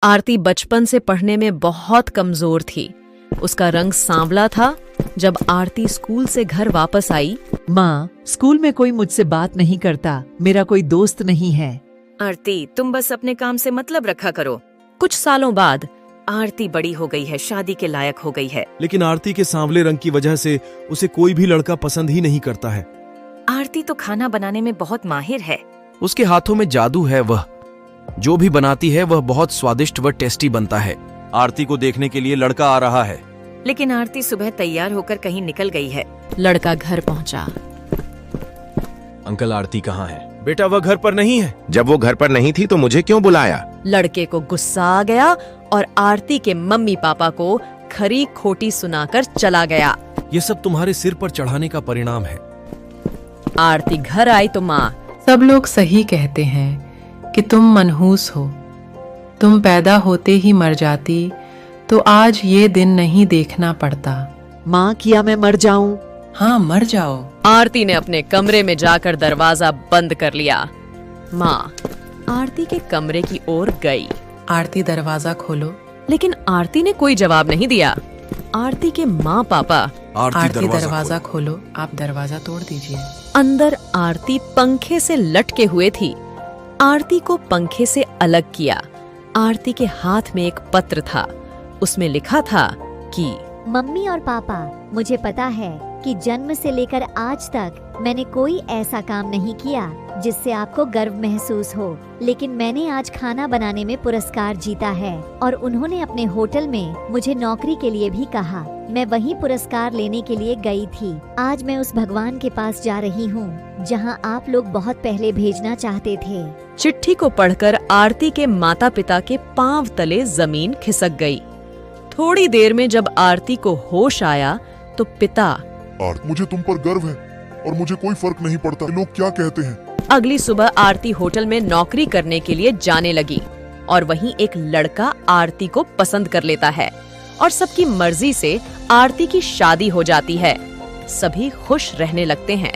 आरती बचपन से पढ़ने में बहुत कमजोर थी। उसका रंग सांवला था। जब आरती स्कूल से घर वापस आई, माँ, स्कूल में कोई मुझसे बात नहीं करता, मेरा कोई दोस्त नहीं है। आरती, तुम बस अपने काम से मतलब रखा करो। कुछ सालों बाद आरती बड़ी हो गई है, शादी के लायक हो गई है। लेकिन आरती के सांवले रंग की वजह से उसे कोई भी लड़का पसंद ही नहीं करता है। आरती तो खाना बनाने में बहुत माहिर है। उसके हाथों में जादू है। वह जो भी बनाती है वह बहुत स्वादिष्ट व टेस्टी बनता है। आरती को देखने के लिए लड़का आ रहा है। लेकिन आरती सुबह तैयार होकर कहीं निकल गई है। लड़का घर पहुंचा। अंकल, आरती कहाँ है? बेटा, वह घर पर नहीं है। जब वो घर पर नहीं थी तो मुझे क्यों बुलाया? लड़के को गुस्सा आ गया और आरती के मम्मी पापा को खरी खोटी सुनाकर चला गया। ये सब तुम्हारे सिर पर चढ़ाने का परिणाम है। आरती घर आई तो माँ, सब लोग सही कहते हैं कि तुम मनहूस हो। तुम पैदा होते ही मर जाती तो आज ये दिन नहीं देखना पड़ता। माँ, क्या मैं मर जाऊं? हाँ, मर जाओ। आरती ने अपने कमरे में जाकर दरवाजा बंद कर लिया। माँ आरती के कमरे की ओर गई। आरती, दरवाजा खोलो। लेकिन आरती ने कोई जवाब नहीं दिया। आरती के माँ पापा, आरती, दरवाजा खोलो। आप दरवाजा तोड़ दीजिए। अंदर आरती पंखे से लटके हुए थी। आरती को पंखे से अलग किया। आरती के हाथ में एक पत्र था। उसमें लिखा था कि मम्मी और पापा, मुझे पता है कि जन्म से लेकर आज तक मैंने कोई ऐसा काम नहीं किया जिससे आपको गर्व महसूस हो, लेकिन मैंने आज खाना बनाने में पुरस्कार जीता है और उन्होंने अपने होटल में मुझे नौकरी के लिए भी कहा। मैं वही पुरस्कार लेने के लिए गई थी। आज मैं उस भगवान के पास जा रही हूँ जहाँ आप लोग बहुत पहले भेजना चाहते थे। चिट्ठी को पढ़कर आरती के माता पिता के पांव तले जमीन खिसक गई। थोड़ी देर में जब आरती को होश आया तो पिता, मुझे तुम पर गर्व है और मुझे कोई फर्क नहीं पड़ता लोग क्या कहते हैं। अगली सुबह आरती होटल में नौकरी करने के लिए जाने लगी और वहीं एक लड़का आरती को पसंद कर लेता है और सबकी मर्जी से आरती की शादी हो जाती है। सभी खुश रहने लगते हैं।